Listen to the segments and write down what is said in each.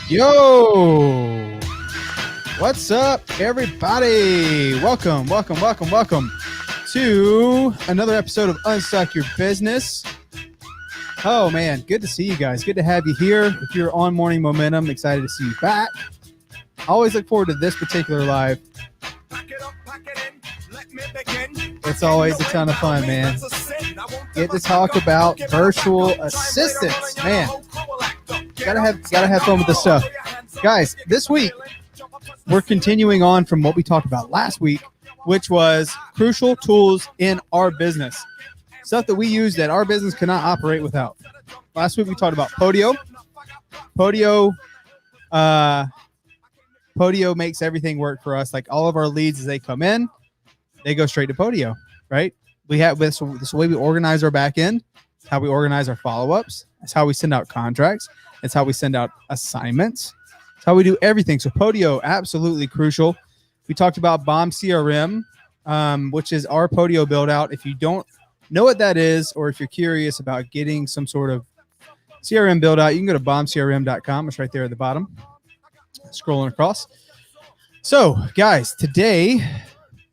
Yo, what's up, everybody? Welcome to another episode of Unstuck Your Business. Oh man, good to see you guys. Good to have you here. If you're on Morning Momentum, excited to see you back. I always look forward to this particular live. It's always a ton of fun, man. Get to talk about virtual assistants, man. Gotta have fun with this stuff, guys. This week we're continuing on from what we talked about last week, which was crucial tools in our business, stuff that we use that our business cannot operate without. Last week we talked about Podio. Podio makes everything work for us. Like all of our leads, as they come in, they go straight to Podio, right? We have this way we organize our back end. It's how we organize our follow-ups. It's how we send out contracts. It's how we send out assignments. It's how we do everything. So Podio, absolutely crucial. We talked about Bomb CRM, which is our Podio build out. If you don't know what that is, or if you're curious about getting some sort of CRM build out, you can go to bombcrm.com. It's right there at the bottom, scrolling across. So guys, today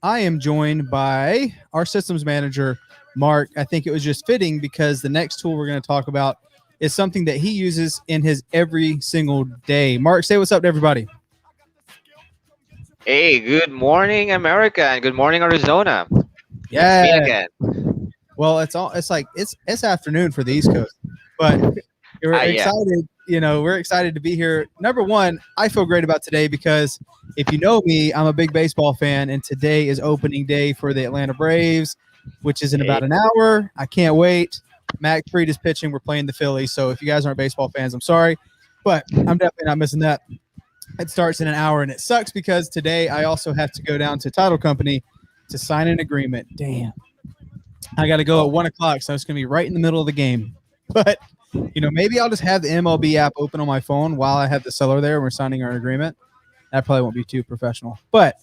I am joined by our systems manager, Mark. I think it was just fitting because the next tool we're going to talk about is something that he uses in his every single day. Mark, say what's up to everybody. Hey, good morning, America, and good morning, Arizona. Yeah. It's me again. Well, it's afternoon for the East Coast, but we're excited. You know, we're excited to be here. Number one, I feel great about today because if you know me, I'm a big baseball fan, and today is opening day for the Atlanta Braves, which is in about an hour. I can't wait. Max Fried is pitching. We're playing the Phillies. So if you guys aren't baseball fans, I'm sorry, but I'm definitely not missing that. It starts in an hour, and it sucks because today I also have to go down to title company to sign an agreement. Damn. I got to go at 1 o'clock, so it's going to be right in the middle of the game. But, you know, maybe I'll just have the MLB app open on my phone while I have the seller there and we're signing our agreement. That probably won't be too professional. But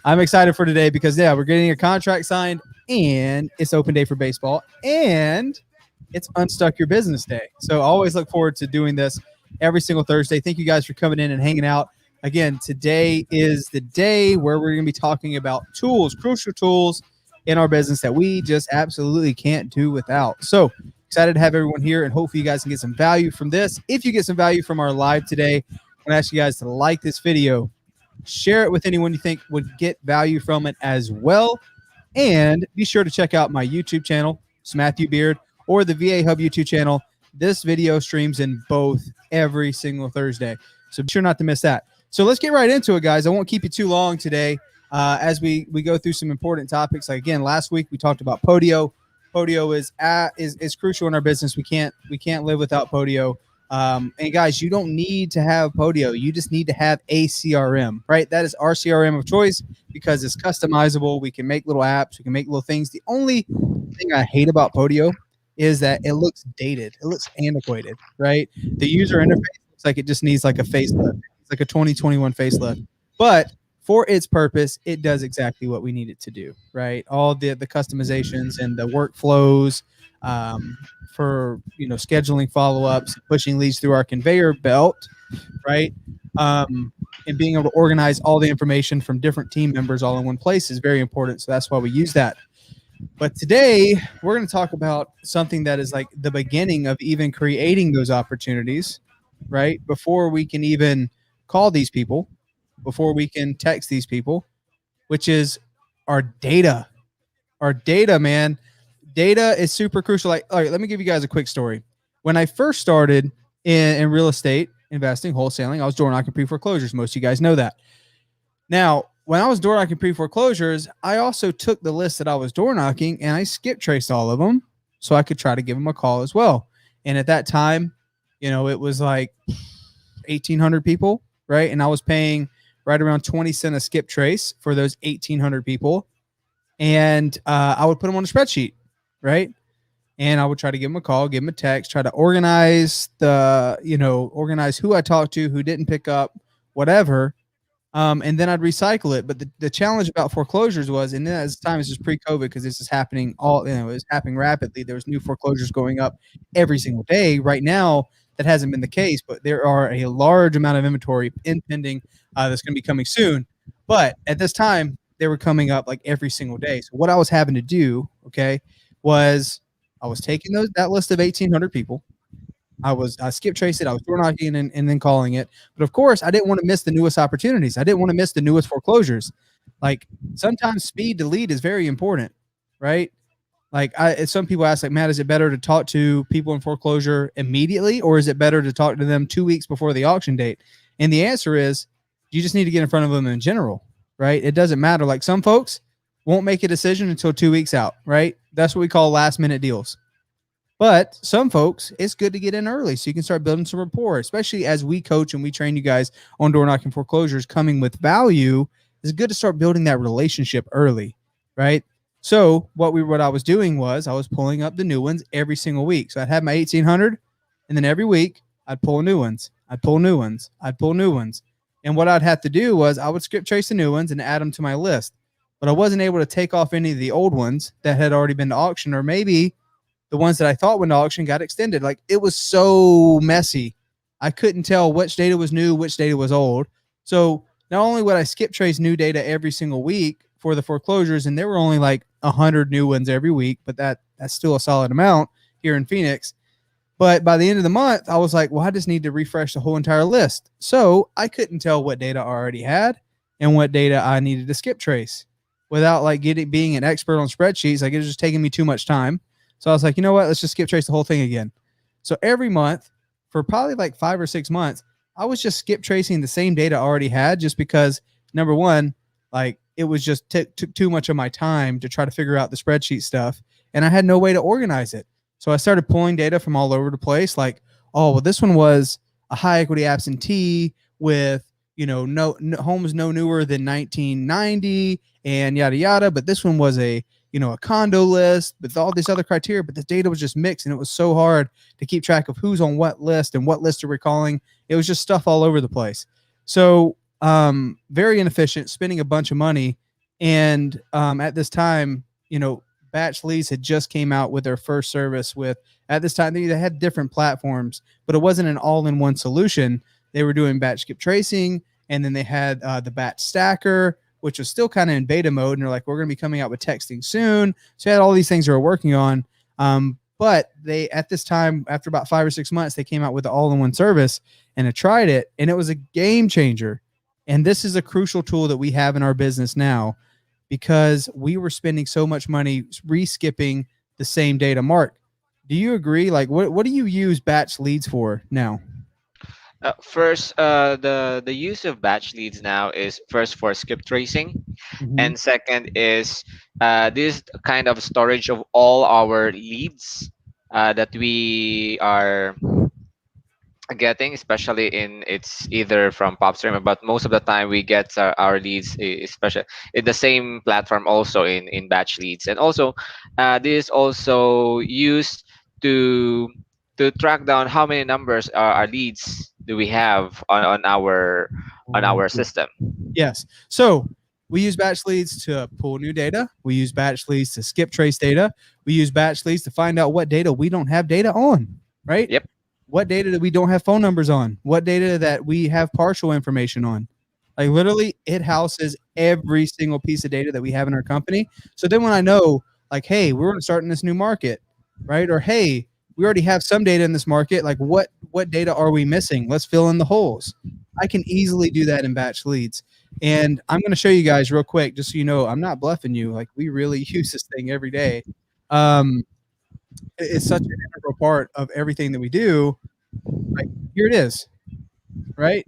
I'm excited for today because, yeah, we're getting a contract signed, and it's open day for baseball, and it's Unstuck Your Business Day. So I always look forward to doing this every single Thursday. Thank you guys for coming in and hanging out. Again, today is the day where we're going to be talking about tools, crucial tools in our business that we just absolutely can't do without. So excited to have everyone here, and hopefully you guys can get some value from this. If you get some value from our live today, I'm going to ask you guys to like this video, share it with anyone you think would get value from it as well, and be sure to check out my YouTube channel, it's mattbeard, or the VA Hub YouTube channel. This video streams in both every single Thursday, so be sure not to miss that. So let's get right into it, guys. I won't keep you too long today as we go through some important topics. Like, again, last week we talked about Podio. Podio is crucial in our business. We can't live without Podio. And guys, you don't need to have Podio. You just need to have a CRM, right? That is our CRM of choice because it's customizable. We can make little apps. We can make little things. The only thing I hate about Podio is that it looks dated. It looks antiquated, right? The user interface looks like it just needs like a facelift. It's like a 2021 facelift. But for its purpose, it does exactly what we need it to do, right? All the customizations and the workflows for, you know, scheduling follow-ups, pushing leads through our conveyor belt, right? And being able to organize all the information from different team members all in one place is very important. So that's why we use that. But today we're going to talk about something that is like the beginning of even creating those opportunities, right? Before we can even call these people, before we can text these people, which is our data. Our data, man. Data is super crucial. Like, all right, let me give you guys a quick story. When I first started in real estate investing, wholesaling, I was door knocking pre-foreclosures. Most of you guys know that. Now, when I was door knocking pre-foreclosures, I also took the list that I was door knocking and I skip traced all of them so I could try to give them a call as well. And at that time, you know, it was like 1,800 people, right? And I was paying right around 20 cents a skip trace for those 1,800 people. And I would put them on a spreadsheet, right? And I would try to give them a call, give them a text, try to organize organize who I talked to, who didn't pick up, whatever. And then I'd recycle it. But the challenge about foreclosures was, and at this time, this is pre-COVID because this is happening it was happening rapidly. There was new foreclosures going up every single day. Right now, that hasn't been the case, but there are a large amount of inventory in pending that's going to be coming soon. But at this time, they were coming up like every single day. So what I was having to do, okay, was I was taking that list of 1,800 people. I skip traced it. I was door knocking and then calling it. But of course, I didn't want to miss the newest opportunities. I didn't want to miss the newest foreclosures. Like sometimes speed to lead is very important, right? Like some people ask, like, Matt, is it better to talk to people in foreclosure immediately, or is it better to talk to them 2 weeks before the auction date? And the answer is, you just need to get in front of them in general, right? It doesn't matter. Like some folks won't make a decision until 2 weeks out, right? That's what we call last minute deals. But some folks, it's good to get in early so you can start building some rapport, especially as we coach and we train you guys on door knocking foreclosures coming with value. It's good to start building that relationship early, right? So what I was doing was I was pulling up the new ones every single week. So I'd have my 1,800, and then every week I'd pull new ones. I'd pull new ones. I'd pull new ones. And what I'd have to do was I would script trace the new ones and add them to my list. But I wasn't able to take off any of the old ones that had already been to auction, or maybe the ones that I thought went to auction got extended. Like it was so messy. I couldn't tell which data was new, which data was old. So not only would I skip trace new data every single week for the foreclosures, and there were only like 100 new ones every week, but that's still a solid amount here in Phoenix. But by the end of the month, I was like, well, I just need to refresh the whole entire list. So I couldn't tell what data I already had and what data I needed to skip trace without like being an expert on spreadsheets. Like it was just taking me too much time. So I was like, you know what? Let's just skip trace the whole thing again. So every month for probably like 5 or 6 months, I was just skip tracing the same data I already had, just because number one, like it was just took too much of my time to try to figure out the spreadsheet stuff, and I had no way to organize it. So I started pulling data from all over the place. Like, oh, well, this one was a high equity absentee with, no homes no newer than 1990 and yada yada. But this one was a condo list with all these other criteria, but the data was just mixed, and it was so hard to keep track of who's on what list and what list are we calling. It was just stuff all over the place. So very inefficient, spending a bunch of money. And at this time, Batch Leads had just came out with their first service with, at this time, they had different platforms, but it wasn't an all-in-one solution. They were doing batch skip tracing, and then they had the batch stacker, which was still kind of in beta mode. And they're like, we're going to be coming out with texting soon. So they had all these things they were working on. But they, at this time, after about 5 or 6 months, they came out with the all-in-one service, and I tried it, and it was a game changer. And this is a crucial tool that we have in our business now, because we were spending so much money re-skipping the same data. Mark, do you agree? Like, what do you use Batch Leads for now? First, the use of batch leads now is first for skip tracing, and second is this kind of storage of all our leads that we are getting, especially in it's either from PopStream, but most of the time we get our leads, especially in the same platform, also in batch leads. And also this is also used to track down how many numbers our leads do we have on our system. Yes. So we use batch leads to pull new data. We use batch leads to skip trace data. We use batch leads to find out what data we don't have data on, right? Yep. What data that we don't have phone numbers on? What data that we have partial information on? Like literally, it houses every single piece of data that we have in our company. So then when I know, like, hey, we're going to start in this new market, right? Or hey, we already have some data in this market. Like what data are we missing? Let's fill in the holes. I can easily do that in batch leads. And I'm going to show you guys real quick, just so you know, I'm not bluffing you. Like we really use this thing every day. It's such an integral part of everything that we do. Like here it is, right?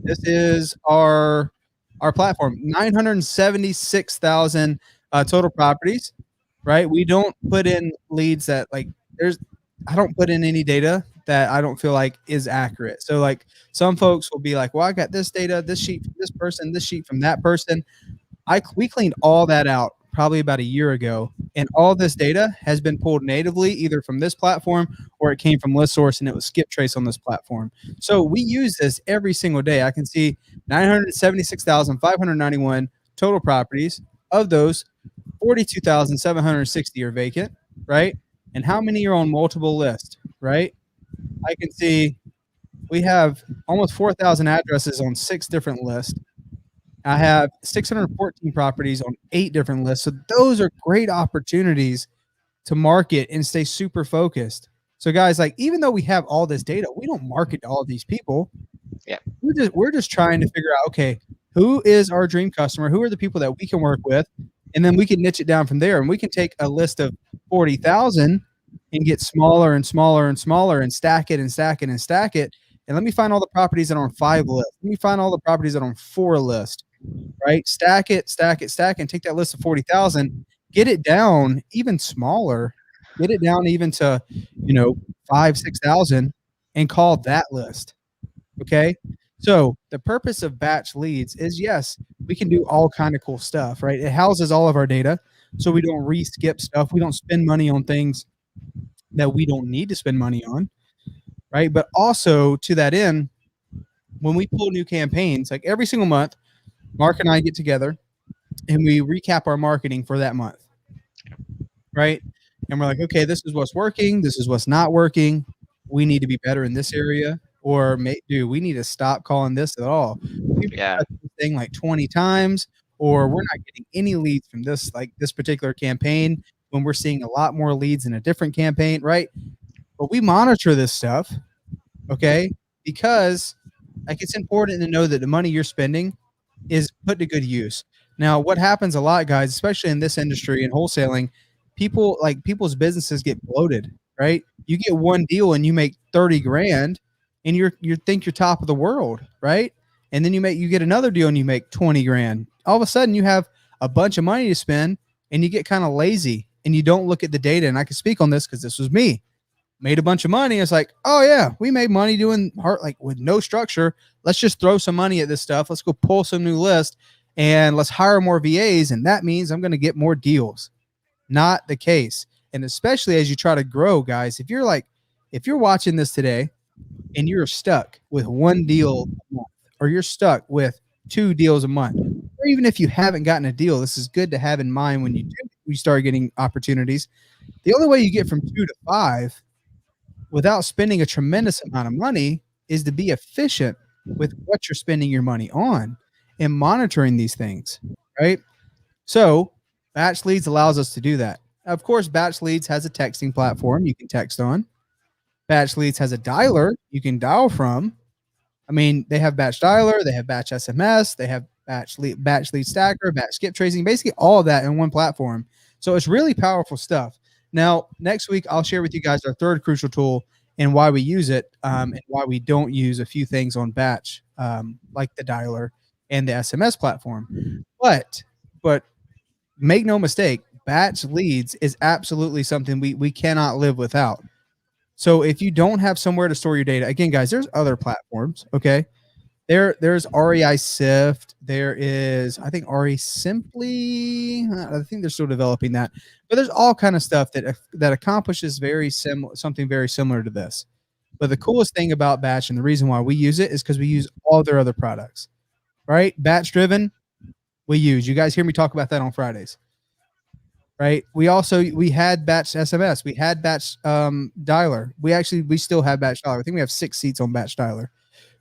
This is our platform. 976,000 total properties, right? We don't put in leads that like I don't put in any data that I don't feel like is accurate. So like some folks will be like, well, I got this data, this sheet from this person, this sheet from that person. We cleaned all that out probably about a year ago, and all this data has been pulled natively either from this platform or it came from ListSource and it was skip trace on this platform. So we use this every single day. I can see 976,591 total properties. Of those, 42,760 are vacant, right? And how many are on multiple lists, right? I can see we have almost 4,000 addresses on 6 different lists. I have 614 properties on 8 different lists. So those are great opportunities to market and stay super focused. So guys, like even though we have all this data, we don't market to all these people. Yeah. We're just trying to figure out, okay, who is our dream customer? Who are the people that we can work with? And then we can niche it down from there. And we can take a list of 40,000 and get smaller and smaller and smaller and stack it and stack it and stack it. And let me find all the properties that are on 5 lists. Let me find all the properties that are on 4 lists, right? Stack it, stack it, stack it, and take that list of 40,000, get it down even smaller, get it down even to, 5, 6,000 and call that list. Okay. So the purpose of batch leads is, yes, we can do all kind of cool stuff, right? It houses all of our data. So we don't re-skip stuff. We don't spend money on things that we don't need to spend money on, right? But also to that end, when we pull new campaigns, like every single month, Mark and I get together and we recap our marketing for that month, right? And we're like, okay, this is what's working. This is what's not working. We need to be better in this area. Or, dude, we need to stop calling this at all. We've Yeah. touched this thing like 20 times, or we're not getting any leads from this particular campaign when we're seeing a lot more leads in a different campaign, right? But we monitor this stuff, okay? Because like it's important to know that the money you're spending is put to good use. Now, what happens a lot, guys, especially in this industry and wholesaling, people's businesses get bloated, right? You get one deal and you make 30 grand and you think you're top of the world, right? And then you get another deal and you make 20 grand. All of a sudden you have a bunch of money to spend and you get kind of lazy and you don't look at the data. And I can speak on this because this was me. Made a bunch of money. It's like, oh yeah, we made money doing like with no structure. Let's just throw some money at this stuff. Let's go pull some new list and let's hire more VAs. And that means I'm going to get more deals. Not the case. And especially as you try to grow, guys, if you're watching this today and you're stuck with one deal a month, or you're stuck with 2 deals a month, or even if you haven't gotten a deal, this is good to have in mind when you start getting opportunities. The only way you get from 2 to 5 without spending a tremendous amount of money is to be efficient with what you're spending your money on and monitoring these things, right? So Batch Leads allows us to do that. Of course, Batch Leads has a texting platform you can text on. Batch Leads has a dialer you can dial from. I mean, they have Batch Dialer, they have Batch SMS, they have Batch Lead Stacker, Batch Skip Tracing, basically all of that in one platform. So it's really powerful stuff. Now, next week, I'll share with you guys our third crucial tool and why we use it, and why we don't use a few things on Batch, like the dialer and the SMS platform. But make no mistake, Batch Leads is absolutely something we cannot live without. So if you don't have somewhere to store your data, again, guys, there's other platforms, okay? There's REI Sift. There is, I think, RE Simply. I think they're still developing that. But there's all kind of stuff that accomplishes something very similar to this. But the coolest thing about Batch and the reason why we use it is because we use all their other products, right? BatchDriven, we use. You guys hear me talk about that on Fridays, right? We had Batch SMS. We had Batch Dialer. We still have Batch Dialer. I think we have 6 seats on Batch Dialer,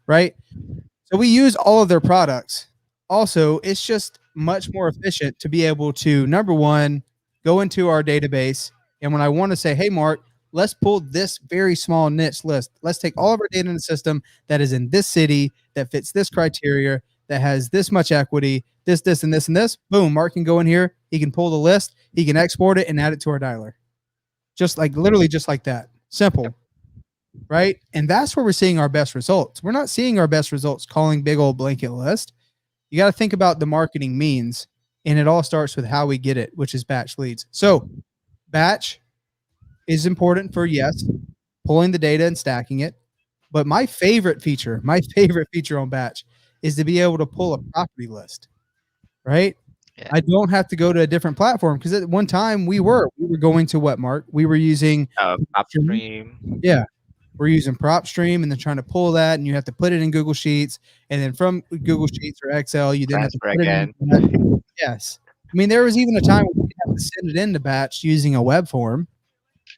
right? So we use all of their products. Also, it's just much more efficient to be able to, number one, go into our database. And when I want to say, hey, Mark, let's pull this very small niche list. Let's take all of our data in the system that is in this city, that fits this criteria, that has this much equity, this, and this, and this. Boom, Mark can go in here. He can pull the list. He can export it and add it to our dialer. Literally just like that. Simple. Right? And that's where we're seeing our best results. We're not seeing our best results calling big old blanket list. You got to think about the marketing means, and it all starts with how we get it, which is batch leads. So batch is important for, yes, pulling the data and stacking it. But my favorite feature on batch is to be able to pull a property list, right? Yeah. I don't have to go to a different platform, because at one time we were going to what, Mark? We were using PropStream. Yeah. We're using PropStream and then trying to pull that, and you have to put it in Google Sheets, and then from Google Sheets or Excel, you then have to put it in. Yes. I mean, there was even a time when we had to send it into Batch using a web form,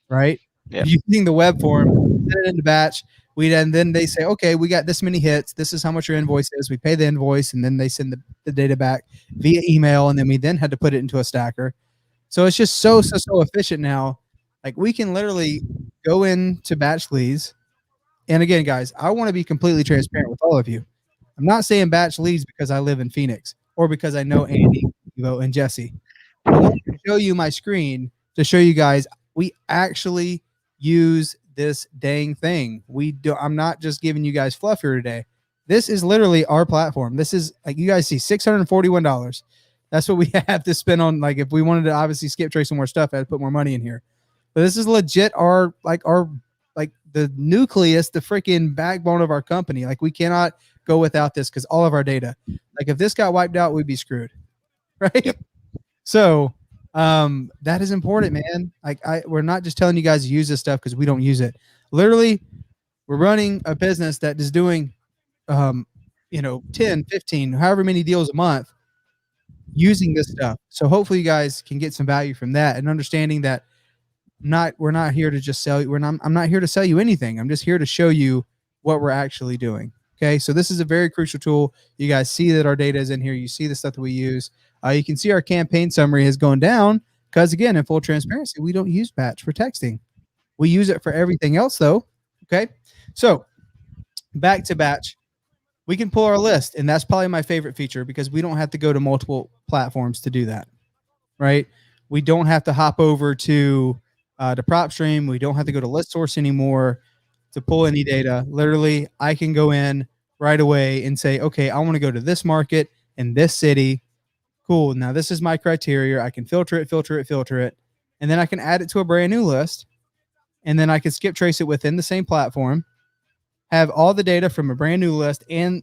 right? Yep. using the web form, send it into batch. We then they say, okay, we got this many hits. This is how much your invoice is. We pay the invoice, and then they send the data back via email, and then we then had to put it into a stacker. So it's just so efficient now. Like we can literally go into batch leads. And again, guys, I want to be completely transparent with all of you. I'm not saying batch leads because I live in Phoenix or because I know Andy, Evo, and Jesse. I want to show you my screen to show you guys we actually use this dang thing. We do. I'm not just giving you guys fluff here today. This is literally our platform. This is like you guys see $641. That's what we have to spend on. Like if we wanted to obviously skip trace some more stuff, I had to put more money in here. But this is legit our the nucleus, the freaking backbone of our company. Like we cannot go without this because all of our data. Like if this got wiped out, we'd be screwed. Right. Yep. So that is important, man. Like we're not just telling you guys to use this stuff because we don't use it. Literally, we're running a business that is doing 10, 15, however many deals a month using this stuff. So hopefully you guys can get some value from that and understanding that we're not here to just sell you. I'm not here to sell you anything. I'm just here to show you what we're actually doing. Okay. So this is a very crucial tool. You guys see that our data is in here. You see the stuff that we use. You can see our campaign summary has gone down because again, in full transparency, we don't use batch for texting. We use it for everything else though. Okay. So back to batch, we can pull our list, and that's probably my favorite feature because we don't have to go to multiple platforms to do that. Right. We don't have to hop over to the prop stream. We don't have to go to list source anymore to pull any data. Literally, I can go in right away and say, okay, I want to go to this market in this city. Cool. Now this is my criteria. I can filter it. And then I can add it to a brand new list. And then I can skip trace it within the same platform, have all the data from a brand new list and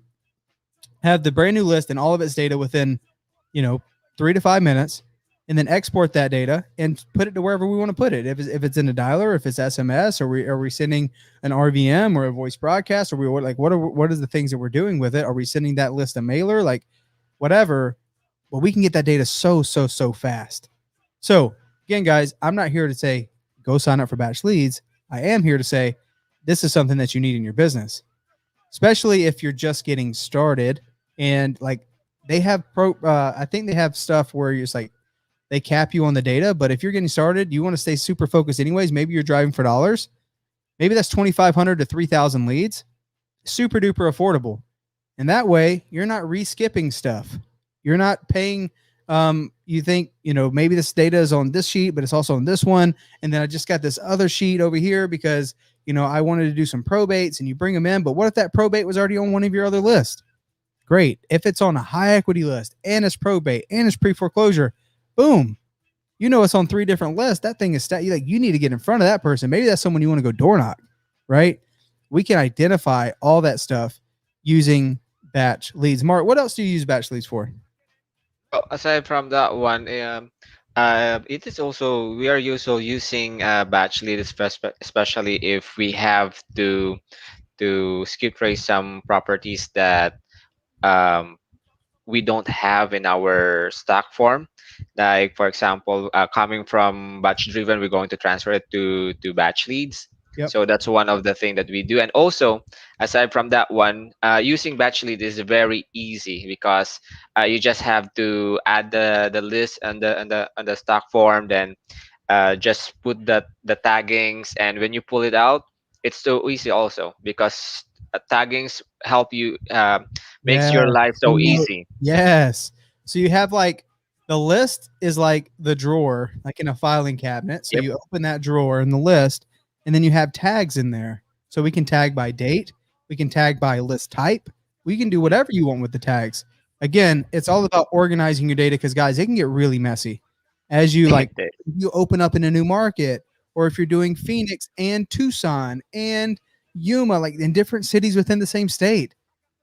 have the brand new list and all of its data within, 3 to 5 minutes. And then export that data and put it to wherever we want to put it. If it's in a dialer, if it's SMS, or are we sending an RVM or a voice broadcast, or what are the things that we're doing with it? Are we sending that list a mailer, like whatever? Well, we can get that data so fast. So again, guys, I'm not here to say go sign up for batch leads. I am here to say this is something that you need in your business, especially if you're just getting started. And like they have I think they have stuff where you're just like, they cap you on the data, but if you're getting started, you want to stay super focused anyways. Maybe you're driving for dollars. Maybe that's 2,500 to 3,000 leads. Super duper affordable. And that way you're not re-skipping stuff. You're not paying. You think, maybe this data is on this sheet, but it's also on this one. And then I just got this other sheet over here because, I wanted to do some probates and you bring them in. But what if that probate was already on one of your other lists? Great. If it's on a high equity list and it's probate and it's pre-foreclosure, boom, it's on 3 different lists. That thing is you need to get in front of that person. Maybe that's someone you want to go door knock, right? We can identify all that stuff using batch leads. Mark, what else do you use batch leads for? Well, aside from that one, it is also we are also using batch lead, especially if we have to skip trace some properties that um, we don't have in our stock form. Like for example, coming from BatchDriven, we're going to transfer it to batch leads. Yep. So that's one of the things that we do. And also, aside from that one, using batch lead is very easy because you just have to add the list and the stock form, then just put the taggings, and when you pull it out, it's so easy also because taggings help you makes your Yes. life so easy. Yes. So you have like the list is like the drawer, like in a filing cabinet. So Yep. you open that drawer in the list, and then you have tags in there. So we can tag by date, we can tag by list type, we can do whatever you want with the tags. Again, it's all about organizing your data because guys, it can get really messy as you you open up in a new market, or if you're doing Phoenix and Tucson and Yuma, like in different cities within the same state.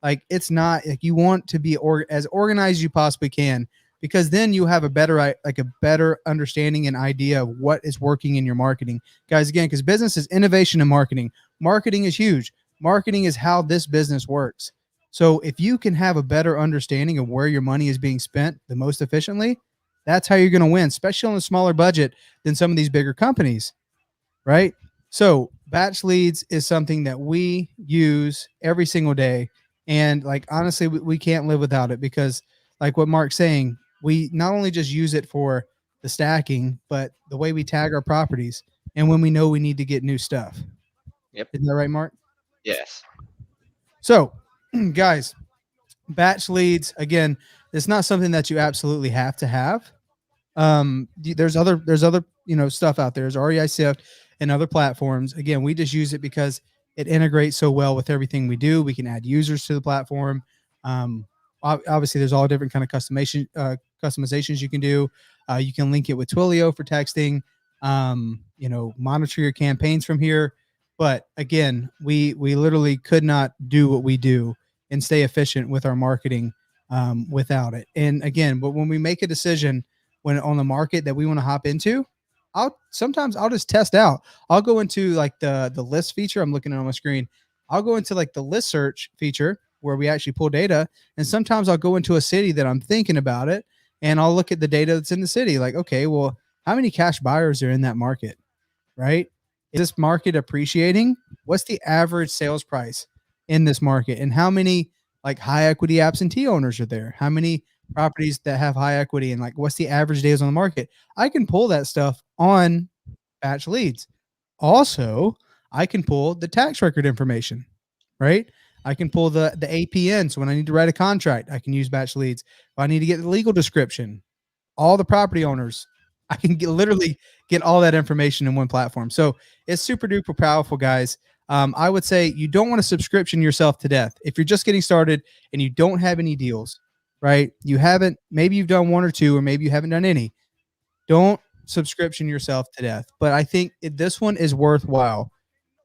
Like it's not like you want to be as organized as you possibly can, because then you have a better understanding and idea of what is working in your marketing, guys. Again, because business is innovation and marketing. Marketing is huge. Marketing is how this business works. So if you can have a better understanding of where your money is being spent the most efficiently, that's how you're going to win, especially on a smaller budget than some of these bigger companies, right? So batch leads is something that we use every single day. And like, honestly, we can't live without it because like what Mark's saying, we not only just use it for the stacking, but the way we tag our properties and when we know we need to get new stuff. Yep. Isn't that right, Mark? Yes. So guys, batch leads, again, it's not something that you absolutely have to have. There's other stuff out there. There's REI Sift and other platforms. Again, we just use it because it integrates so well with everything we do. We can add users to the platform. um, Obviously there's all different kind of customizations you can do. You can link it with Twilio for texting. Monitor your campaigns from here. But again, we literally could not do what we do and stay efficient with our marketing without it. And again, but when we make a decision when on the market that we want to hop into, I'll just test out. I'll go into like the list feature. I'm looking at on my screen. I'll go into like the list search feature where we actually pull data. And sometimes I'll go into a city that I'm thinking about it and I'll look at the data that's in the city. Like, okay, well, how many cash buyers are in that market? Right? Is this market appreciating? What's the average sales price in this market? And how many like high equity absentee owners are there? How many properties that have high equity and like what's the average days on the market? I can pull that stuff on batch leads. Also, I can pull the tax record information, right? I can pull the APN. So when I need to write a contract, I can use batch leads. If I need to get the legal description, all the property owners, I can literally get all that information in one platform. So it's super duper powerful, guys. I would say you don't want to subscription yourself to death. If you're just getting started and you don't have any deals, right? Maybe you've done one or two, or maybe you haven't done any. Don't subscription yourself to death. But I think this one is worthwhile,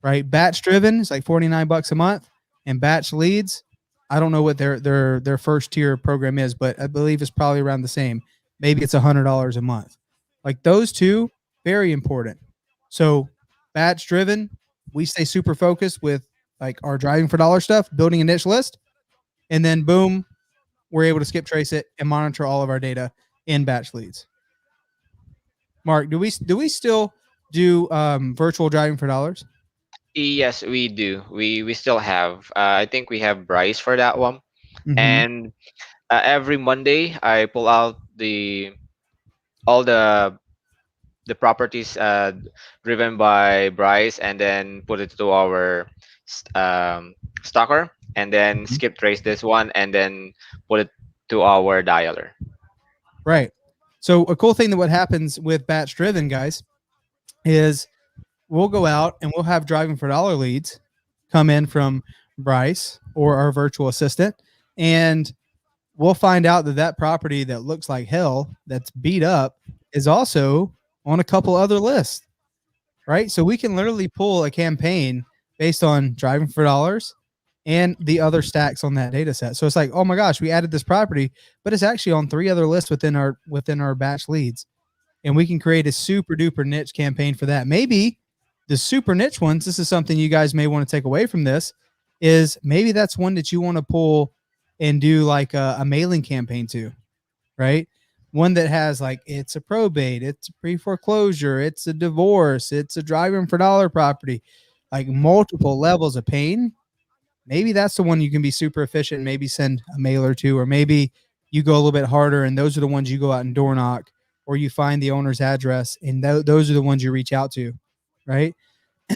right? BatchDriven is like $49 a month, and batch leads, I don't know what their first tier program is, but I believe it's probably around the same. Maybe it's $100 a month. Like those two, very important. So BatchDriven, we stay super focused with like our driving for dollar stuff, building a niche list, and then boom, we're able to skip trace it and monitor all of our data in batch leads. Mark, do we still do virtual driving for dollars? Yes, we do. We still have. I think we have Bryce for that one. And every Monday, I pull out all the properties driven by Bryce, and then put it to our stalker, and then Mhm. skip trace this one, and then put it to our dialer. Right. So a cool thing that what happens with BatchDriven, guys, is we'll go out and we'll have driving for dollar leads come in from Bryce or our virtual assistant, and we'll find out that that property that looks like hell, that's beat up, is also on a couple other lists, right? So we can literally pull a campaign based on driving for dollars and the other stacks on that data set. So it's like, oh my gosh, we added this property, but it's actually on 3 other lists within our batch leads. And we can create a super duper niche campaign for that. Maybe the super niche ones, this is something you guys may want to take away from this, is maybe that's one that you want to pull and do like a mailing campaign to, right? One that has like it's a probate, it's a pre-foreclosure, it's a divorce, it's a driving for dollar property, like multiple levels of pain. Maybe that's the one you can be super efficient and maybe send a mailer to, or maybe you go a little bit harder and those are the ones you go out and door knock, or you find the owner's address and those are the ones you reach out to, right?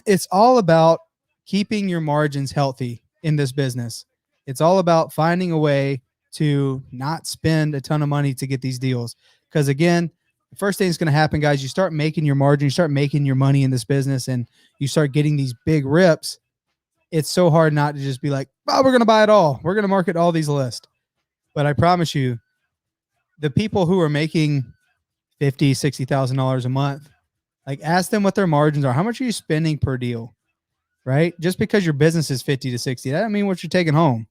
It's all about keeping your margins healthy in this business. It's all about finding a way to not spend a ton of money to get these deals. Because again, the first thing that's going to happen, guys, you start making your margin, you start making your money in this business, and you start getting these big rips. It's so hard not to just be like, oh, we're going to buy it all. We're going to market all these lists. But I promise you, the people who are making $50,000, $60,000 a month, like ask them what their margins are. How much are you spending per deal? Right? Just because your business is 50 to 60, that doesn't mean what you're taking home.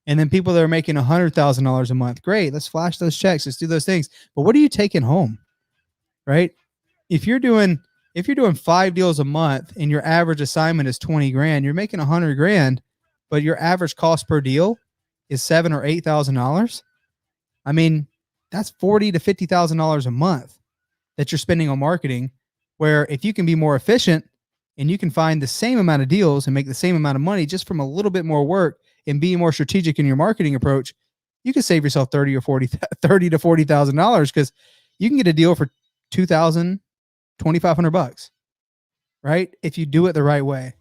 And then people that are making $100,000 a month, great, let's flash those checks, let's do those things. But what are you taking home? Right? If you're doing 5 deals a month and your average assignment is 20 grand, you're making 100 grand, but your average cost per deal is $7,000 or $8,000. I mean, that's $40,000 to $50,000 a month that you're spending on marketing. Where if you can be more efficient and you can find the same amount of deals and make the same amount of money just from a little bit more work and being more strategic in your marketing approach, you can save yourself 30 to $40,000 because you can get a deal for 2,000, 2,500 bucks, right? If you do it the right way.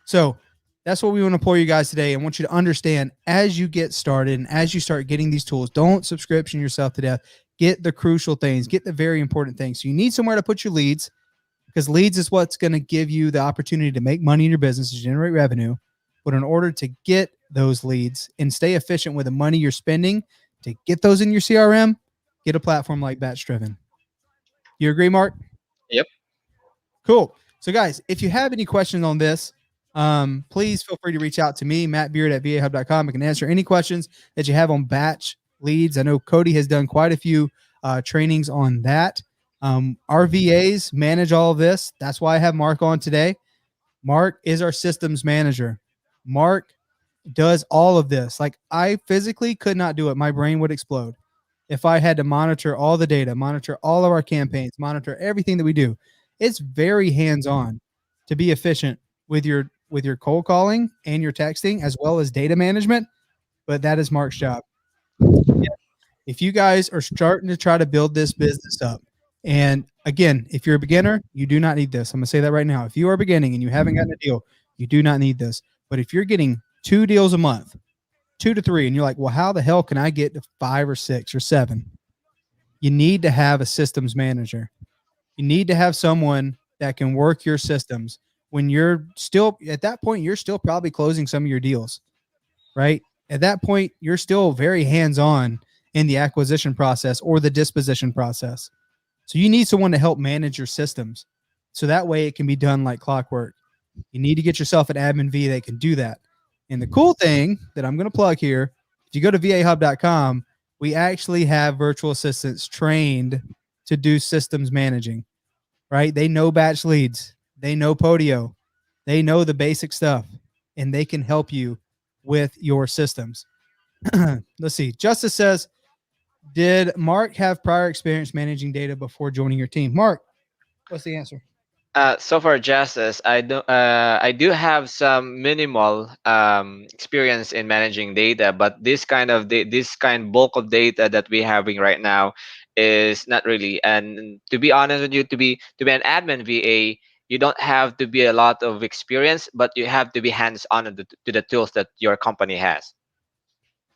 So that's what we want to pour you guys today. I want you to understand as you get started and as you start getting these tools, don't subscription yourself to death. Get the crucial things, get the very important things. So you need somewhere to put your leads, because leads is what's going to give you the opportunity to make money in your business, to generate revenue. But in order to get those leads and stay efficient with the money you're spending to get those in your CRM, get a platform like BatchDriven. You agree, Mark? Yep. Cool. So, guys, if you have any questions on this, please feel free to reach out to me, mattbeard at vahub.com. I can answer any questions that you have on batch leads. I know Cody has done quite a few trainings on that. Our VAs manage all of this. That's why I have Mark on today. Mark is our systems manager. Mark does all of this. Like, I physically could not do it. My brain would explode if I had to monitor all the data, monitor all of our campaigns, monitor everything that we do. It's very hands-on to be efficient with your cold calling and your texting, as well as data management. But that is Mark's job. If you guys are starting to try to build this business up, and again, if you're a beginner, you do not need this. I'm going to say that right now. If you are beginning and you haven't gotten a deal, you do not need this. But if you're getting 2 deals a month, 2 to 3, and you're like, well, how the hell can I get to 5 or 6 or 7? You need to have a systems manager. You need to have someone that can work your systems when you're still at that point. You're still probably closing some of your deals, right? At that point, you're still very hands-on in the acquisition process or the disposition process. So you need someone to help manage your systems, so that way it can be done like clockwork. You need to get yourself an admin V that can do that. And the cool thing that I'm going to plug here, if you go to vahub.com, we actually have virtual assistants trained to do systems managing, right? They know batch leads. They know Podio. They know the basic stuff, and they can help you with your systems. Let's see. Justice says, did Mark have prior experience managing data before joining your team? Mark, what's the answer? So for justice, I do have some minimal experience in managing data, but this kind bulk of data that we're having right now is not really. And to be honest with you, to be an admin VA, you don't have to be a lot of experience, but you have to be hands on to the tools that your company has.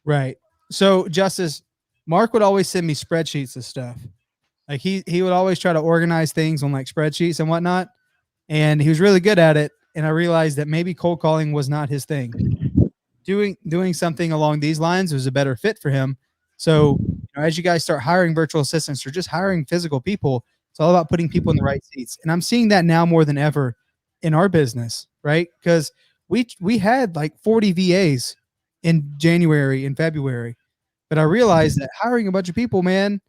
Right. So, Justice, Mark would always send me spreadsheets of stuff. Like he would always try to organize things on like spreadsheets and whatnot, and he was really good at it. And I realized that maybe cold calling was not his thing. Doing something along these lines was a better fit for him. So, as you guys start hiring virtual assistants or just hiring physical people, it's all about putting people in the right seats. And I'm seeing that now more than ever in our business, right? Because we had like 40 VAs in January and February, but I realized that hiring a bunch of people, man,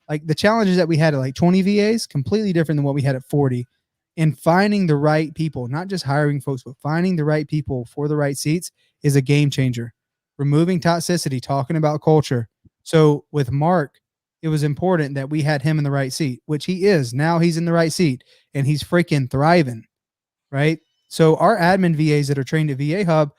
like the challenges that we had at like 20 VAs, completely different than what we had at 40. And finding the right people, not just hiring folks, but finding the right people for the right seats is a game changer. Removing toxicity, talking about culture. So with Mark, it was important that we had him in the right seat, which he is. Now he's in the right seat and he's freaking thriving, right? So our admin VAs that are trained at VA Hub,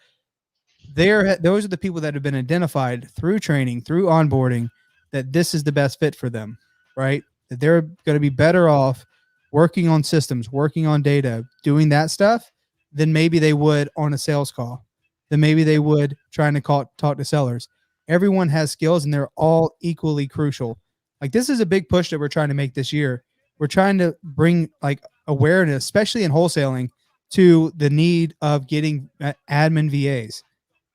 those are the people that have been identified through training, through onboarding, that this is the best fit for them, right? That they're going to be better off working on systems, working on data, doing that stuff than maybe they would on a sales call, than maybe they would trying to talk to sellers. Everyone has skills and they're all equally crucial. Like this is a big push that we're trying to make this year. We're trying to bring like awareness, especially in wholesaling, to the need of getting admin VAs.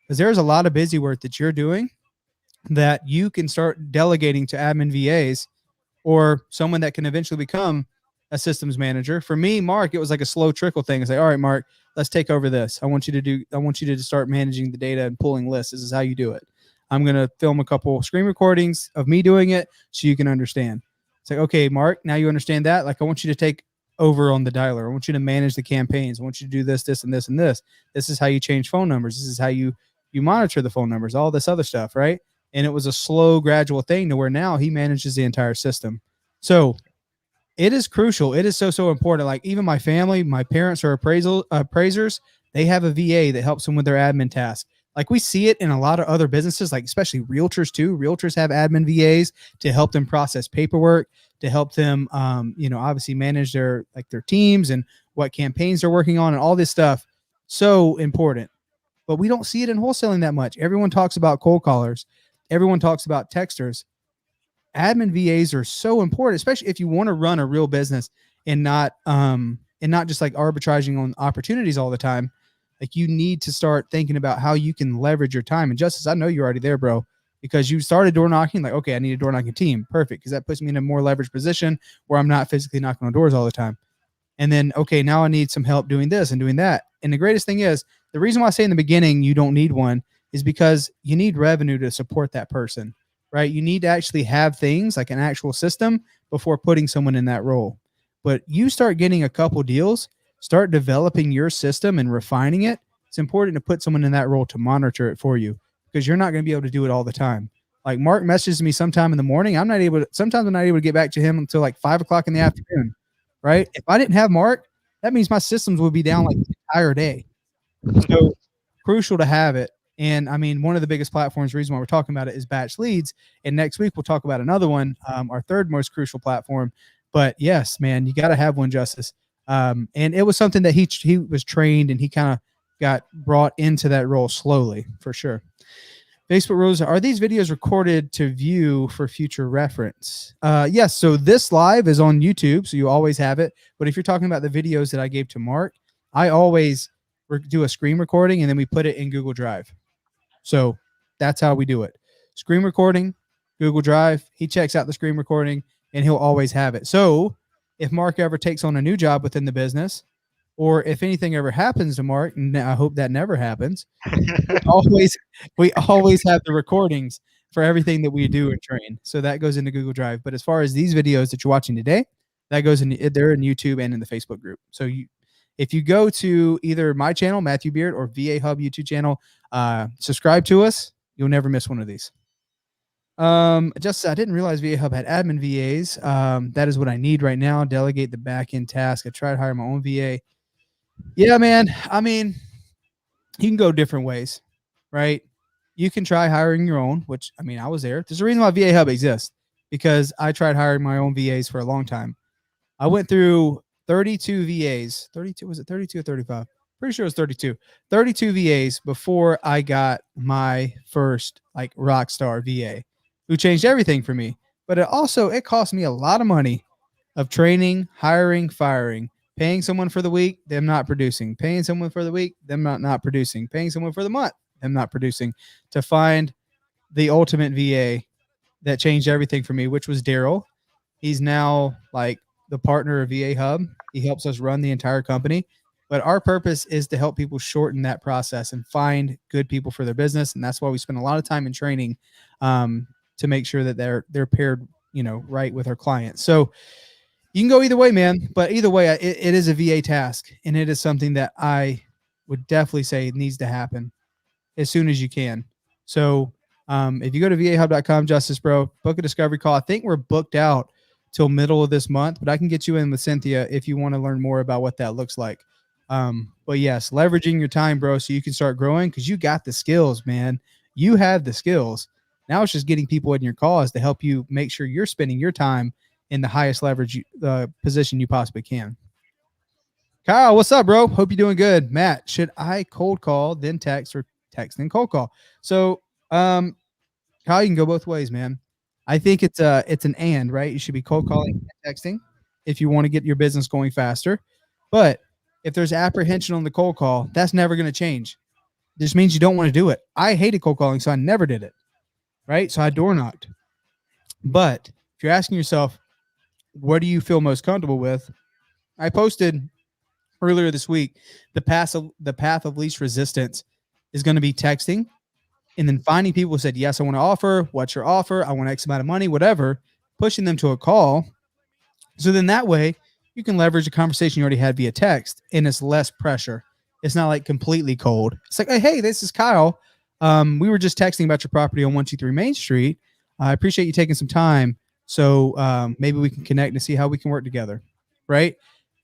Because there's a lot of busy work that you're doing that you can start delegating to admin VAs or someone that can eventually become a systems manager. For me, Mark, it was like a slow trickle thing. It's like, all right, Mark, let's take over this. I want you to start managing the data and pulling lists. This is how you do it. I'm going to film a couple screen recordings of me doing it so you can understand. It's like, okay, Mark, now you understand that. Like, I want you to take over on the dialer. I want you to manage the campaigns. I want you to do this, this, and this, and this. This is how you change phone numbers. This is how you monitor the phone numbers, all this other stuff, right? And it was a slow, gradual thing to where now he manages the entire system. So It is crucial. It is so important. Like even my family, my parents are appraisers. They have a VA that helps them with their admin tasks. Like we see it in a lot of other businesses, like especially realtors too. Realtors have admin VAs to help them process paperwork, to help them, obviously manage their teams and what campaigns they're working on and all this stuff. So important, but we don't see it in wholesaling that much. Everyone talks about cold callers. Everyone talks about texters. Admin VAs are so important, especially if you want to run a real business and not just like arbitraging on opportunities all the time. Like you need to start thinking about how you can leverage your time. And Justice, I know you're already there, bro, because you started door knocking. Like, okay, I need a door knocking team. Perfect, because that puts me in a more leveraged position where I'm not physically knocking on doors all the time. And then, okay, now I need some help doing this and doing that. And the greatest thing is the reason why I say in the beginning you don't need one is because you need revenue to support that person, right? You need to actually have things like an actual system before putting someone in that role. But you start getting a couple deals, start developing your system and refining it. It's important to put someone in that role to monitor it for you because you're not going to be able to do it all the time. Like Mark messages me sometime in the morning. Sometimes I'm not able to get back to him until like 5 o'clock in the afternoon, right? If I didn't have Mark, that means my systems would be down like the entire day. So crucial to have it. And I mean, one of the biggest platforms, reason why we're talking about it is Batch Leads. And next week we'll talk about another one, our third most crucial platform. But yes, man, you got to have one, Justice. And it was something that he was trained and he kind of got brought into that role slowly, for sure. Facebook rules, are these videos recorded to view for future reference? Yes. So this live is on YouTube, so you always have it. But if you're talking about the videos that I gave to Mark, I always do a screen recording and then we put it in Google Drive. So that's how we do it. Screen recording, Google Drive. He checks out the screen recording and he'll always have it. So if Mark ever takes on a new job within the business, or if anything ever happens to Mark, and I hope that never happens, we always have the recordings for everything that we do and train. So that goes into Google Drive. But as far as these videos that you're watching today, that goes in, they're in YouTube and in the Facebook group. So if you go to either my channel, Matthew Beard, or VA Hub YouTube channel, subscribe to us, you'll never miss one of these. I didn't realize VA Hub had admin VAs. That is what I need right now. Delegate the back end task. I tried to hire my own VA. Yeah, man. I mean, you can go different ways, right? You can try hiring your own, which I mean, I was there. There's a reason why VA Hub exists because I tried hiring my own VAs for a long time. I went through 32 VAs. 32, was it 32 or 35? Pretty sure it was 32. 32 VAs before I got my first like rock star VA who changed everything for me. But it cost me a lot of money of training, hiring, firing, paying someone for the week, them not producing, paying someone for the week, them not producing, paying someone for the month, them not producing, to find the ultimate VA that changed everything for me, which was Daryl. He's now like the partner of VA Hub. He helps us run the entire company. But our purpose is to help people shorten that process and find good people for their business. And that's why we spend a lot of time in training to make sure that they're paired, right with our clients. So you can go either way, man. But either way, it is a VA task. And it is something that I would definitely say needs to happen as soon as you can. So if you go to vahub.com, Justice Bro, book a discovery call. I think we're booked out till middle of this month, but I can get you in with Cynthia if you want to learn more about what that looks like. But yes, leveraging your time, bro, so you can start growing because you got the skills, man. You have the skills. Now it's just getting people in your cause to help you make sure you're spending your time in the highest leverage position you possibly can. Kyle, what's up, bro? Hope you're doing good. Matt, should I cold call, then text, or text and cold call? So, Kyle, you can go both ways, man. I think it's an and, right? You should be cold calling and texting if you want to get your business going faster. But if there's apprehension on the cold call, that's never going to change. It just means you don't want to do it. I hated cold calling, so I never did it, right? So I door knocked. But if you're asking yourself, what do you feel most comfortable with? I posted earlier this week, the path of least resistance is going to be texting and then finding people who said, yes, I want to offer. What's your offer? I want X amount of money, whatever, pushing them to a call. So then that way you can leverage a conversation you already had via text and it's less pressure. It's not like completely cold. It's like, hey, this is Kyle. We were just texting about your property on 123 Main Street. I appreciate you taking some time. So maybe we can connect and see how we can work together, right?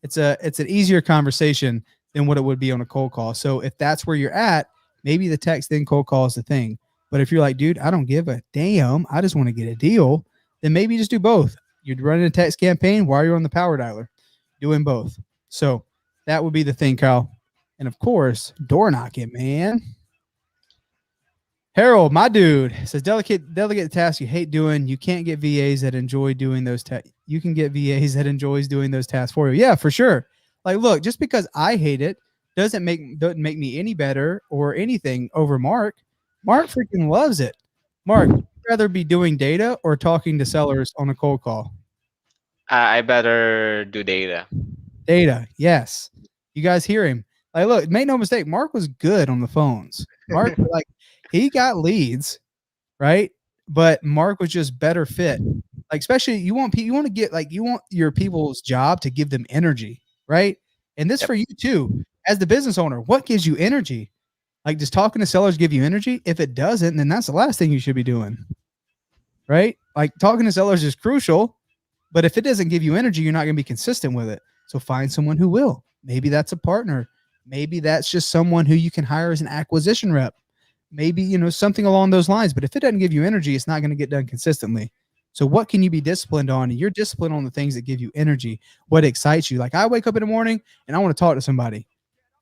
It's an easier conversation than what it would be on a cold call. So if that's where you're at, maybe the text then cold call is the thing. But if you're like, dude, I don't give a damn, I just want to get a deal, then maybe just do both. You're running a text campaign while you're on the power dialer, doing both. So that would be the thing, Kyle. And of course, door knocking, man. Harold, my dude, says delegate the task you hate doing. You can't get VAs that enjoy doing those tasks. You can get VAs that enjoys doing those tasks for you. Yeah, for sure. Like, look, just because I hate it doesn't make me any better or anything over Mark. Mark freaking loves it. Mark, would you rather be doing data or talking to sellers on a cold call? I better do data. Data, yes. You guys hear him. Like, look, make no mistake, Mark was good on the phones. Mark, like, he got leads, right? But Mark was just better fit. Like, especially you want to get like you want your people's job to give them energy, right? And this for you too, as the business owner. What gives you energy? Like, does talking to sellers give you energy? If it doesn't, then that's the last thing you should be doing, right? Like, talking to sellers is crucial, but if it doesn't give you energy, you're not going to be consistent with it. So find someone who will. Maybe that's a partner. Maybe that's just someone who you can hire as an acquisition rep. Maybe, something along those lines. But if it doesn't give you energy, it's not going to get done consistently. So what can you be disciplined on? And you're disciplined on the things that give you energy, what excites you. Like, I wake up in the morning and I want to talk to somebody.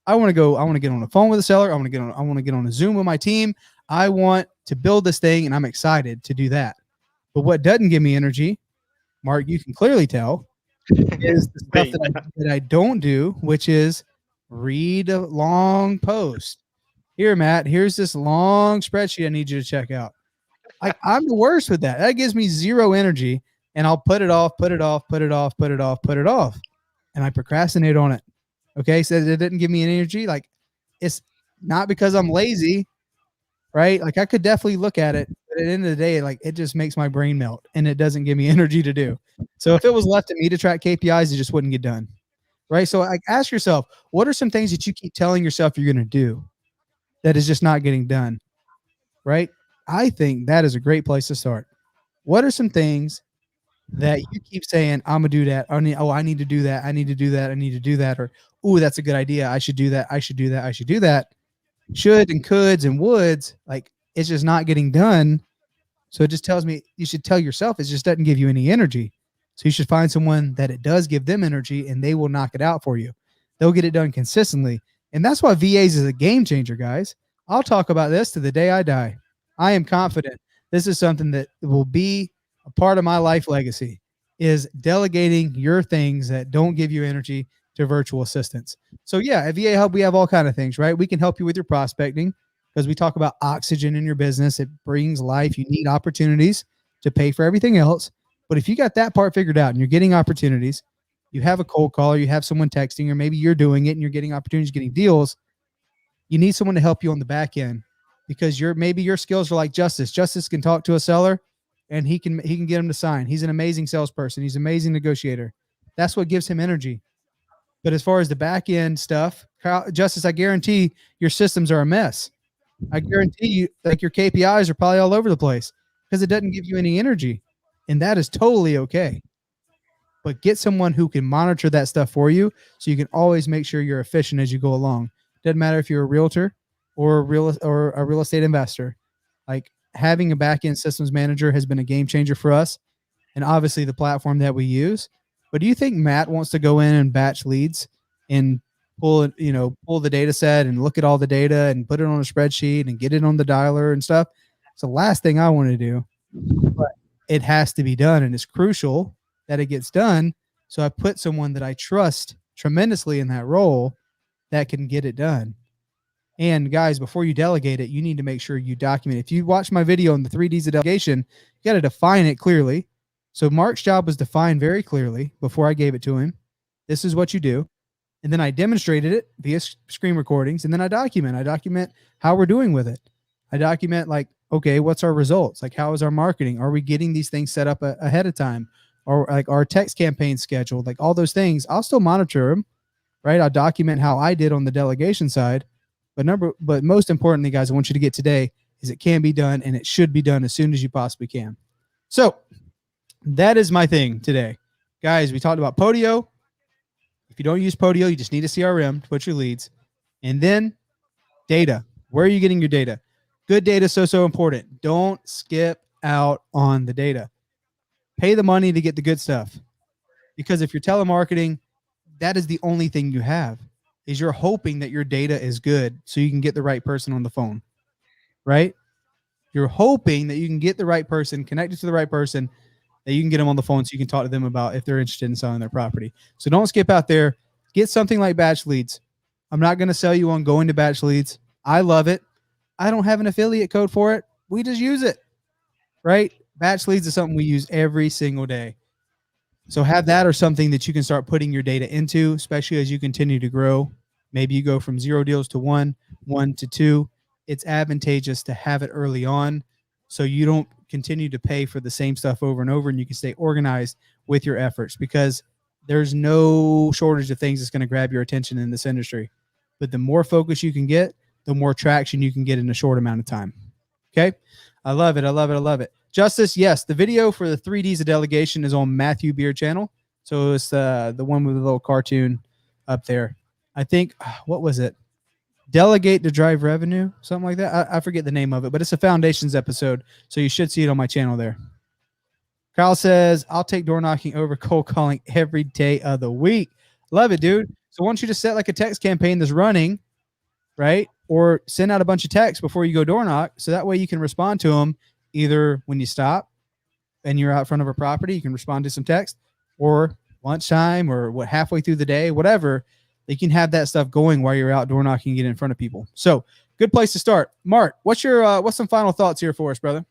I want to get on the phone with a seller. I want to get on a Zoom with my team. I want to build this thing and I'm excited to do that. But what doesn't give me energy, Mark, you can clearly tell, is the stuff that I don't do, which is read a long post. Here, Matt, here's this long spreadsheet I need you to check out. I'm the worst with that. That gives me zero energy, and I'll put it off, and I procrastinate on it. Okay, so it didn't give me any energy. Like, it's not because I'm lazy, right? Like, I could definitely look at it, but at the end of the day, like, it just makes my brain melt, and it doesn't give me energy to do. So if it was left to me to track KPIs, it just wouldn't get done, right? So like, ask yourself, what are some things that you keep telling yourself you're going to do that is just not getting done, right? I think that is a great place to start. What are some things that you keep saying, I'm gonna do that? I need to do that. I need to do that. I need to do that. Or, oh, that's a good idea. I should do that. I should do that. I should do that. Should and coulds and woulds, like, it's just not getting done. So it just tells me you should tell yourself it just doesn't give you any energy. So you should find someone that it does give them energy and they will knock it out for you. They'll get it done consistently. And that's why VAs is a game changer, guys. I'll talk about this to the day I die. I am confident this is something that will be a part of my life legacy, is delegating your things that don't give you energy to virtual assistants. So yeah, at VA Hub, we have all kinds of things, right? We can help you with your prospecting because we talk about oxygen in your business. It brings life. You need opportunities to pay for everything else. But if you got that part figured out and you're getting opportunities, you have a cold caller, you have someone texting, or maybe you're doing it and you're getting opportunities, getting deals, you need someone to help you on the back end because maybe your skills are like Justice. Justice can talk to a seller and he can get him to sign. He's an amazing salesperson. He's an amazing negotiator. That's what gives him energy. But as far as the back end stuff, Justice, I guarantee your systems are a mess. I guarantee you, like, your KPIs are probably all over the place because it doesn't give you any energy. And that is totally okay. But get someone who can monitor that stuff for you so you can always make sure you're efficient as you go along. Doesn't matter if you're a realtor or a real estate investor. Like, having a back-end systems manager has been a game changer for us, and obviously the platform that we use. But do you think Matt wants to go in and batch leads and pull the data set and look at all the data and put it on a spreadsheet and get it on the dialer and stuff? It's the last thing I want to do, but it has to be done, and it's crucial that it gets done. So I put someone that I trust tremendously in that role that can get it done. And guys, before you delegate it, you need to make sure you document. If you watch my video on the 3Ds of delegation, you got to define it clearly. So Mark's job was defined very clearly before I gave it to him. This is what you do. And then I demonstrated it via screen recordings. And then I document how we're doing with it. I document, like, okay, what's our results? Like, how is our marketing? Are we getting these things set up ahead of time? Or like our text campaign scheduled? Like, all those things, I'll still monitor them, right? I'll document how I did on the delegation side. But most importantly, guys, I want you to get today is it can be done, and it should be done as soon as you possibly can. So That is my thing today. Guys, we talked about Podio. If you don't use Podio, you just need a CRM to put your leads. And then data. Where are you getting your data? Good data is so important. Don't skip out on the data. Pay the money to get the good stuff. Because if you're telemarketing, that is the only thing you have. Is you're hoping that your data is good so you can get the right person on the phone. Right? You're hoping that you can get the right person, connected to the right person, that you can get them on the phone so you can talk to them about if they're interested in selling their property. So don't skip out there. Get something like Batch Leads. I'm not going to sell you on going to Batch Leads. I love it. I don't have an affiliate code for it. We just use it, right? Batch Leads is something we use every single day. So have that or something that you can start putting your data into, especially as you continue to grow. Maybe you go from 0 deals to 1, 1 to 2. It's advantageous to have it early on so you don't continue to pay for the same stuff over and over, and you can stay organized with your efforts, because there's no shortage of things that's going to grab your attention in this industry. But the more focus you can get, the more traction you can get in a short amount of time. Okay. I love it. I love it. I love it. Justice, yes, the video for the 3Ds of delegation is on Matthew Beard channel. So it's the one with the little cartoon up there. I think, what was it? Delegate to drive revenue, something like that. I forget the name of it, but it's a foundations episode. So you should see it on my channel there. Kyle says, I'll take door knocking over cold calling every day of the week. Love it, dude. So I want you to set like a text campaign that's running, right? Or send out a bunch of texts before you go door knock. So that way you can respond to them either when you stop and you're out front of a property, you can respond to some text, or lunchtime, or what, halfway through the day, whatever. You can have that stuff going while you're out door knocking and get in front of people. So good place to start. Mark, what's some final thoughts here for us, brother?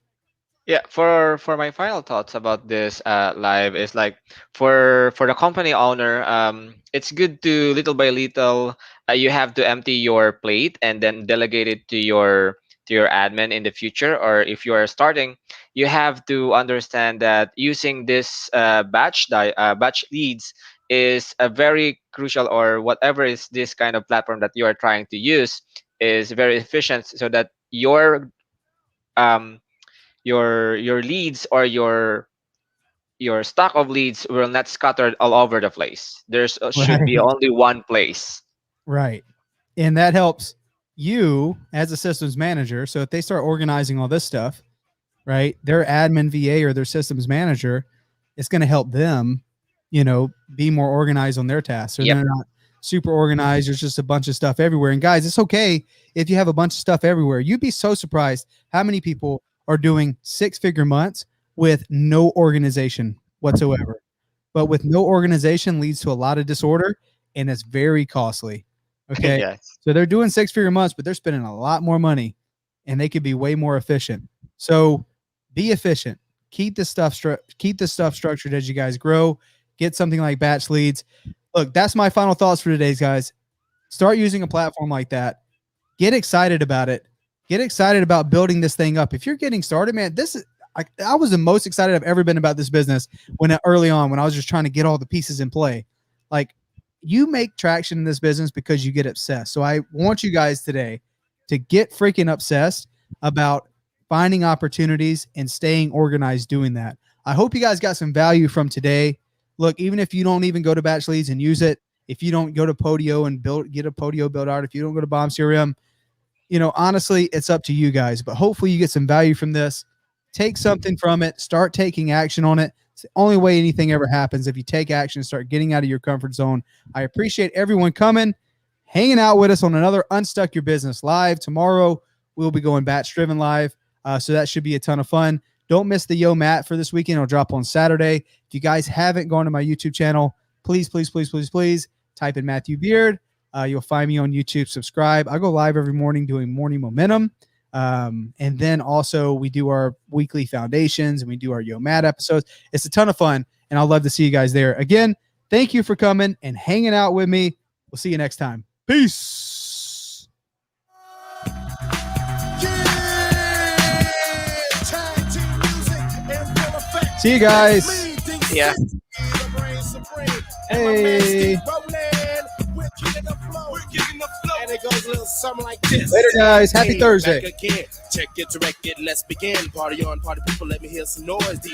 Yeah, for my final thoughts about this live is like, for the company owner, it's good to little by little, you have to empty your plate and then delegate it to your admin in the future. Or if you are starting, you have to understand that using this batch leads is a very crucial, or whatever is this kind of platform that you are trying to use is very efficient, so that um your leads, or your stock of leads will not scattered all over the place. There's should be Right. only one place. Right. And that helps you as a systems manager. So if they start organizing all this stuff, right, their admin VA or their systems manager, it's going to help them, be more organized on their tasks. So Yep. they're not super organized. There's just a bunch of stuff everywhere. And guys, it's okay if you have a bunch of stuff everywhere. You'd be so surprised how many people are doing 6-figure months with no organization whatsoever. But with no organization leads to a lot of disorder, and it's very costly. Okay. Yes. So they're doing 6-figure months, but they're spending a lot more money, and they could be way more efficient. So be efficient. Keep this stuff structured as you guys grow. Get something like batch leads. Look, that's my final thoughts for today's guys. Start using a platform like that. Get excited about it. Get excited about building this thing up. If you're getting started, man, this is I was the most excited I've ever been about this business early on, when I was just trying to get all the pieces in play. Like, you make traction in this business because you get obsessed. So I want you guys today to get freaking obsessed about finding opportunities and staying organized doing that. I hope you guys got some value from today. Look, even if you don't even go to Batch Leads and use it, if you don't go to Podio and get a Podio build out, if you don't go to Bomb CRM, honestly, it's up to you guys. But hopefully you get some value from this. Take something from it. Start taking action on it. It's the only way anything ever happens, if you take action and start getting out of your comfort zone. I appreciate everyone coming, hanging out with us on another Unstuck Your Business Live. Tomorrow, we'll be going BatchDriven live. So that should be a ton of fun. Don't miss the Yo Matt for this weekend. It'll drop on Saturday. If you guys haven't gone to my YouTube channel, please type in Matthew Beard. You'll find me on YouTube. Subscribe. I go live every morning doing morning momentum. And then also we do our weekly foundations, and we do our Yo Matt episodes. It's a ton of fun, and I'll love to see you guys there. Again, thank you for coming and hanging out with me. We'll see you next time. Peace. See you guys. Yeah. Hey. And it goes a little something like this. Later, guys. Happy Thursday. Back again. Check it, direct it, let's begin. Party on, party people, let me hear some noise. These